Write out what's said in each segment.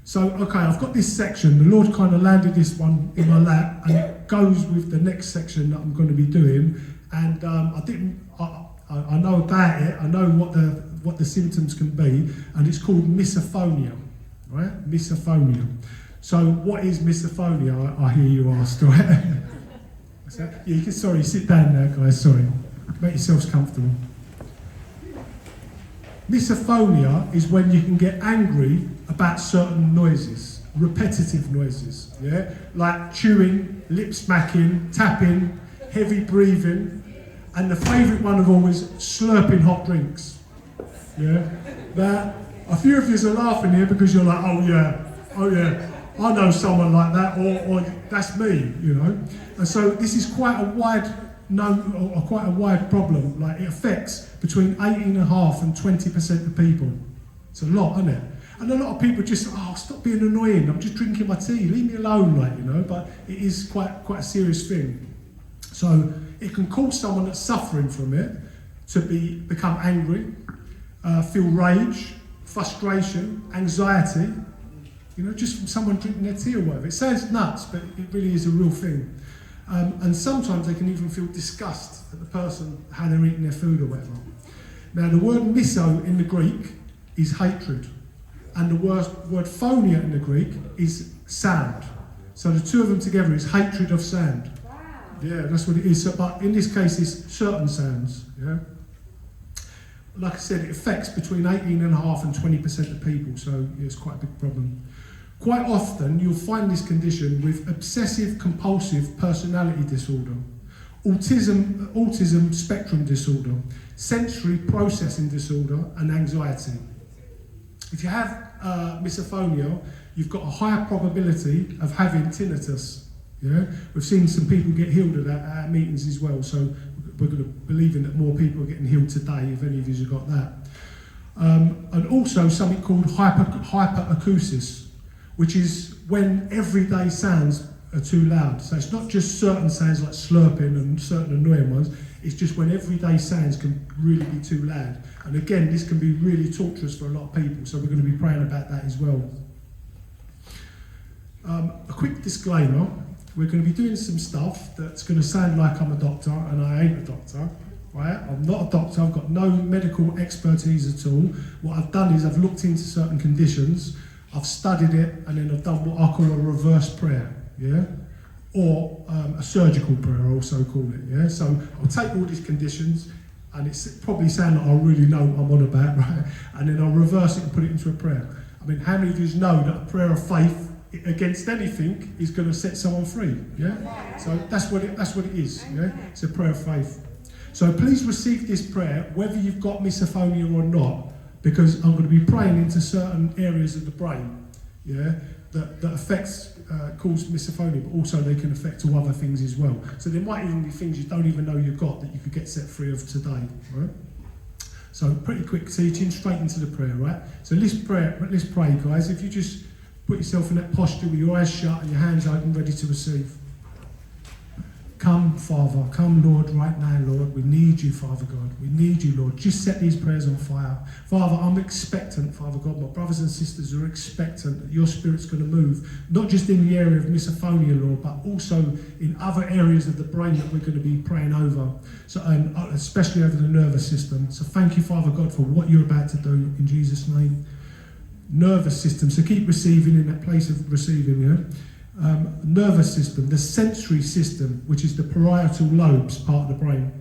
So, okay, I've got this section. The Lord kind of landed this one in my lap, and it goes with the next section that I'm going to be doing. And I know about it. I know what the symptoms can be, and it's called misophonia, right? Misophonia. So, what is misophonia? I hear you ask, right? Yeah, you can. Sorry, sit down now, guys. Sorry, make yourselves comfortable. Misophonia is when you can get angry about certain noises, repetitive noises, yeah? Like chewing, lip smacking, tapping, heavy breathing, and the favourite one of all is slurping hot drinks, yeah? Now, a few of you are laughing here because you're like, oh yeah, I know someone like that, or that's me, you know? And so this is quite a wide problem. Like, it affects between 18.5% and 20% of people. It's a lot, isn't it? And a lot of people just, stop being annoying, I'm just drinking my tea, leave me alone, like, you know, but it is quite a serious thing. So it can cause someone that's suffering from it to become angry, feel rage, frustration, anxiety, you know, just from someone drinking their tea or whatever. It sounds nuts, but it really is a real thing. And sometimes they can even feel disgust at the person, how they're eating their food or whatever. Now, the word miso in the Greek is hatred, and the word phonia in the Greek is sound. So the two of them together is hatred of sound. Wow. Yeah, that's what it is. So, but in this case, it's certain sounds. Yeah. Like I said, it affects between 18.5% and 20% of people, so yeah, it's quite a big problem. Quite often, you'll find this condition with obsessive-compulsive personality disorder, autism spectrum disorder, sensory processing disorder, and anxiety. If you have misophonia, you've got a higher probability of having tinnitus. Yeah, we've seen some people get healed at our meetings as well, so we're going to believe in that more people are getting healed today, if any of you have got that. And also something called hyperacusis, which is when everyday sounds are too loud. So it's not just certain sounds like slurping and certain annoying ones, it's just when everyday sounds can really be too loud. And again, this can be really torturous for a lot of people, so we're going to be praying about that as well. A quick disclaimer, we're going to be doing some stuff that's going to sound like I'm a doctor, and I ain't a doctor. Right? I'm not a doctor, I've got no medical expertise at all. What I've done is I've looked into certain conditions, I've studied it, and then I've done what I call a reverse prayer, yeah? Or a surgical prayer, I also call it, yeah? So I'll take all these conditions, and it's probably sound like I really know what I'm on about, right? And then I'll reverse it and put it into a prayer. I mean, how many of you know that a prayer of faith against anything is going to set someone free, yeah? So that's what it is, yeah? It's a prayer of faith. So please receive this prayer, whether you've got misophonia or not, because I'm going to be praying into certain areas of the brain, yeah, that affects, cause misophonia, but also they can affect all other things as well. So there might even be things you don't even know you've got that you could get set free of today, right? So pretty quick teaching, straight into the prayer, right? So let's pray, guys. If you just put yourself in that posture with your eyes shut and your hands open, ready to receive. Come, Father, come, Lord, right now, Lord. We need you, Father God. We need you, Lord. Just set these prayers on fire. Father, I'm expectant, Father God. My brothers and sisters are expectant that your Spirit's going to move, not just in the area of misophonia, Lord, but also in other areas of the brain that we're going to be praying over, so, and especially over the nervous system. So thank you, Father God, for what you're about to do, in Jesus' name. Nervous system, so keep receiving in that place of receiving, yeah? Nervous system, the sensory system, which is the parietal lobes part of the brain.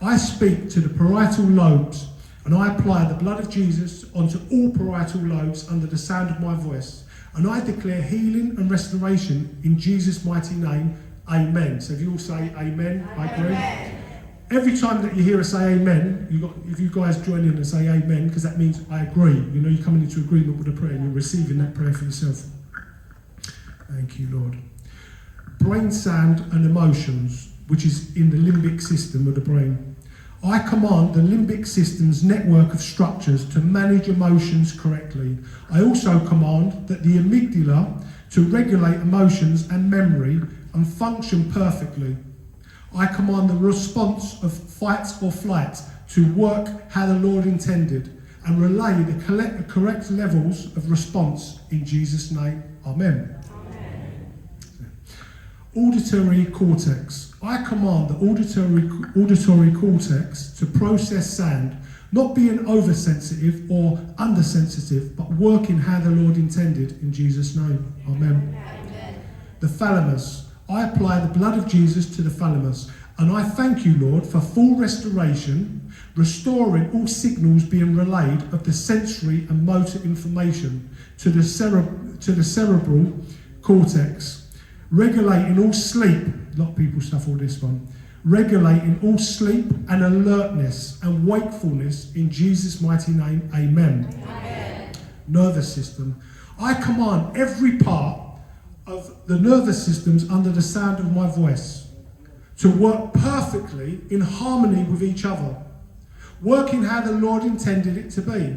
I speak to the parietal lobes and I apply the blood of Jesus onto all parietal lobes under the sound of my voice. And I declare healing and restoration in Jesus' mighty name. Amen. So if you all say amen, I agree. Amen. Every time that you hear us say amen, if you guys join in and say amen, because that means I agree. You know, you're coming into agreement with the prayer and you're receiving that prayer for yourself. Thank you, Lord. Brain sound and emotions, which is in the limbic system of the brain. I command the limbic system's network of structures to manage emotions correctly. I also command that the amygdala to regulate emotions and memory and function perfectly. I command the response of fight or flight to work how the Lord intended, and relay the correct levels of response in Jesus' name. Amen. Auditory cortex. I command the auditory cortex to process sound, not being oversensitive or undersensitive, but working how the Lord intended in Jesus' name. Amen. The thalamus. I apply the blood of Jesus to the thalamus, and I thank you, Lord, for full restoration, restoring all signals being relayed of the sensory and motor information to the cerebral cortex, regulating all sleep. A lot of people suffer with this one. Regulating all sleep and alertness and wakefulness in Jesus' mighty name. Amen. Amen. Nervous system. I command every part of the nervous systems under the sound of my voice to work perfectly in harmony with each other, working how the Lord intended it to be,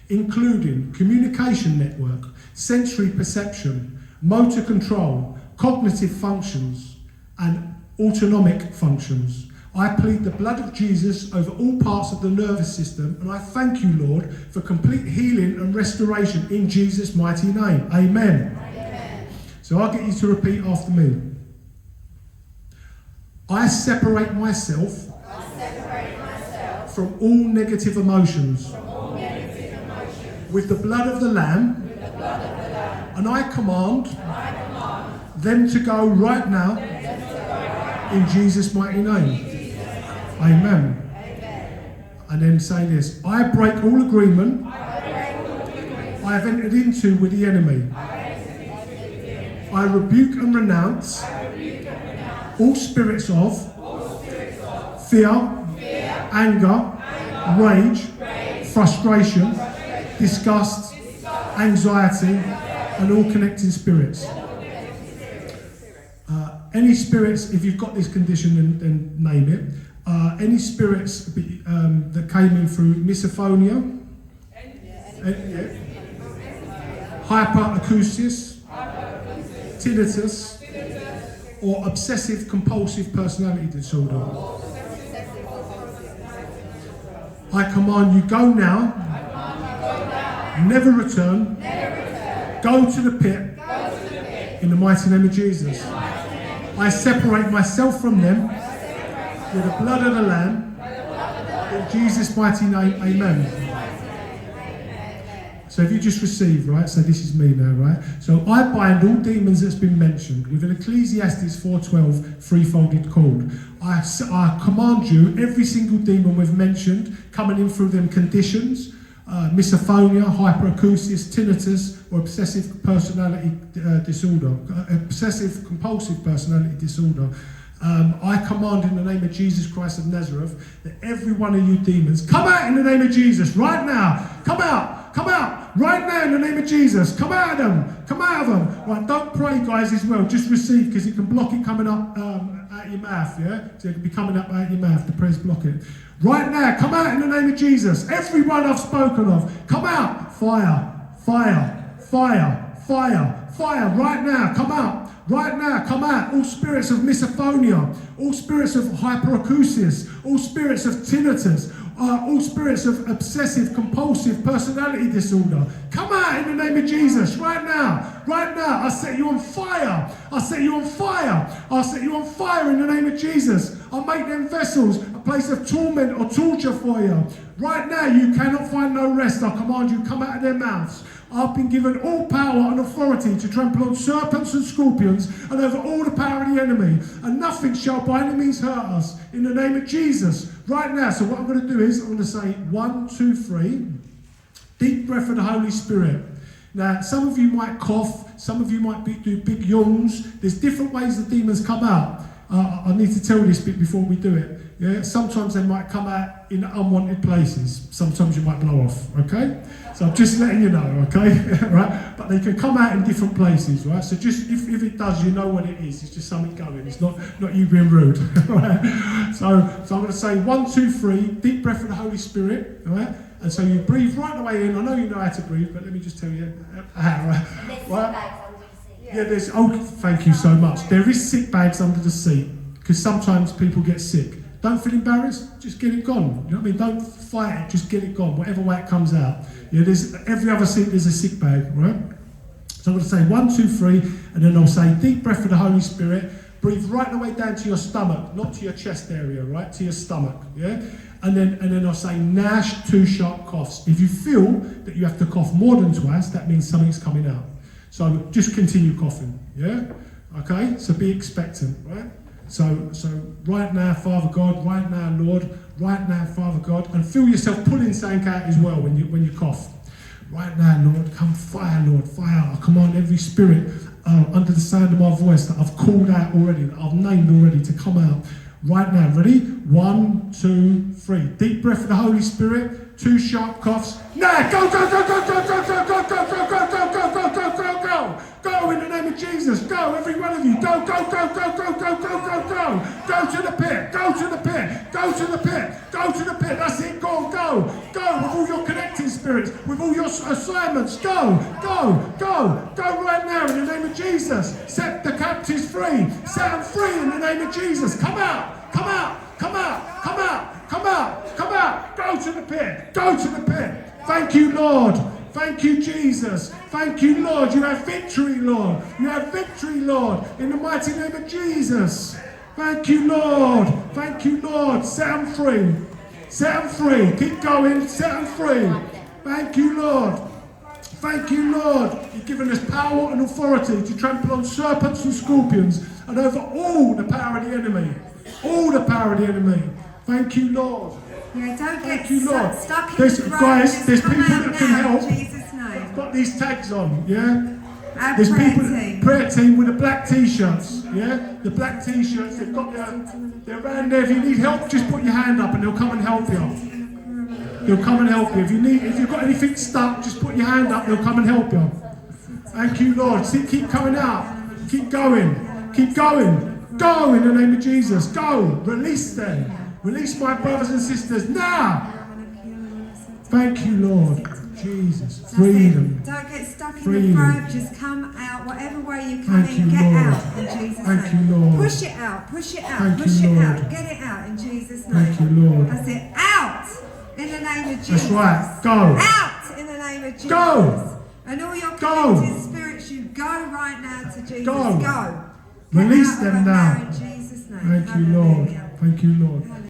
including communication network, sensory perception, motor control, cognitive functions, and autonomic functions. I plead the blood of Jesus over all parts of the nervous system, and I thank you, Lord, for complete healing and restoration in Jesus' mighty name. Amen. Amen. So I'll get you to repeat after me. I separate myself from all negative emotions with the blood of the Lamb, and I command them to go right now in Jesus' mighty name. Amen. And then say this: I break all agreement I have entered into with the enemy. I rebuke and renounce all spirits of fear, anger, rage, frustration, disgust, anxiety, and all connecting spirits. Any spirits, if you've got this condition, then name it. Any spirits that came in through misophonia, hyperacusis, tinnitus, or obsessive compulsive personality disorder. I command you, go now, never return, go to the pit, in the mighty name of Jesus. I separate myself from them with the blood of the Lamb, in Jesus' mighty name. Amen. So if you just receive, right, so this is me now, right? So I bind all demons that's been mentioned with an Ecclesiastes 4:12 threefolded cord. I command you, every single demon we've mentioned, coming in through them conditions, misophonia, hyperacusis, tinnitus, or obsessive personality disorder, obsessive compulsive personality disorder. I command in the name of Jesus Christ of Nazareth that every one of you demons come out in the name of Jesus right now. Come out right now in the name of Jesus. Come out of them. Right, don't pray, guys, as well. Just receive, because it can block it coming up out your mouth. Yeah, so it can be coming up out your mouth. The prayers block it. Right now, come out in the name of Jesus. Everyone I've spoken of, come out. Fire. Right now, come out. Right now, come out. All spirits of misophonia, all spirits of hyperacusis, all spirits of tinnitus, all spirits of obsessive compulsive personality disorder. Come out in the name of Jesus right now. I set you on fire. I set you on fire in the name of Jesus. I'll make them vessels a place of torment or torture for you. Right now, you cannot find no rest. I command you, come out of their mouths. I've been given all power and authority to trample on serpents and scorpions and over all the power of the enemy, and nothing shall by any means hurt us in the name of Jesus right now. So what I'm going to do is I'm going to say 1, 2, 3, deep breath of the Holy Spirit. Now, some of you might cough, some of you might do big yawns. There's different ways the demons come out. I need to tell this bit before we do it. Yeah, sometimes they might come out in unwanted places. Sometimes you might blow off, okay? So I'm just letting you know, okay? Right? But they can come out in different places, right? So just if it does, you know what it is. It's just something going. It's not you being rude, right? So I'm going to say 1, 2, 3, deep breath of the Holy Spirit, all right? And so you breathe right the way in. I know you know how to breathe, but let me just tell you how, right? Yeah, thank you so much. There is sick bags under the seat, because sometimes people get sick. Don't feel embarrassed, just get it gone. You know what I mean? Don't fight it, just get it gone, whatever way it comes out. Yeah, there's every other seat, there's a sick bag, right? So I'm going to say 1, 2, 3, and then I'll say deep breath of the Holy Spirit. Breathe right the way down to your stomach, not to your chest area, right? To your stomach, yeah? And then I'll say Nash 2 sharp coughs. If you feel that you have to cough more than twice, that means something's coming out. So just continue coughing, yeah? Okay, so be expectant, right? So right now, Father God, right now, Lord, right now, Father God, and feel yourself pulling something out as well when you cough. Right now, Lord, come fire, Lord, fire. I command every spirit under the sound of my voice that I've called out already, that I've named already, to come out. Right now, ready? 1, 2, 3. Deep breath of the Holy Spirit, 2 sharp coughs. Now, go, go, go, go, go, go, go, go, go, go, go, go, go, go, go, go, go. Go in the name of Jesus. Go, every one of you. Go, go, go, go, go, go, go, go, go. Go to the pit. Go to the pit. Go to the pit. Go to the pit. That's it. Go, go. Go with all your connecting spirits, with all your assignments. Go, go, go. Go right now in the name of Jesus. Set the captives free. Set them free in the name of Jesus. Come out. Come out. Come out. Come out. Come out. Come out. Go to the pit. Go to the pit. Thank you, Lord. Thank you, Jesus. Thank you, Lord. You have victory, Lord. You have victory, Lord. In the mighty name of Jesus. Thank you, Lord. Thank you, Lord. Set them free. Set them free. Keep going. Set them free. Thank you, Lord. Thank you, Lord. You've given us power and authority to trample on serpents and scorpions and over all the power of the enemy. All the power of the enemy. Thank you, Lord. Yeah, don't Thank get you, Lord. stuck in There's, the road. guys, there's people that can now, help. in Jesus' name. I've got these tags on, yeah? Our There's prayer people, team. prayer team with the black t-shirts, yeah? The black t-shirts, they've got they're around there. If you need help, just put your hand up and they'll come and help you. They'll come and help you. If you've got anything stuck, just put your hand up, they'll come and help you. Thank you, Lord. See, keep coming out. Keep going. Keep going. Go in the name of Jesus. Go. Release them. Release my brothers and sisters now. Thank you, Lord. Jesus. Freedom. Don't get stuck in Freedom. the throat. Just come out. Whatever way you come Thank in, you, get Lord. out in Jesus' Thank name. you, Lord. Push it out. Push it out. Thank Push you, it Lord. out. Get it out in Jesus' name. Thank you, Lord. That's it. Out in the name of Jesus. That's right. Go. Out in the name of Jesus. Go. And all your Go. connected spirits, you go right now to Jesus. Go. Go. Release Get out them of now. in Jesus' name. Thank you, Lord. Hallelujah. Thank you, Lord.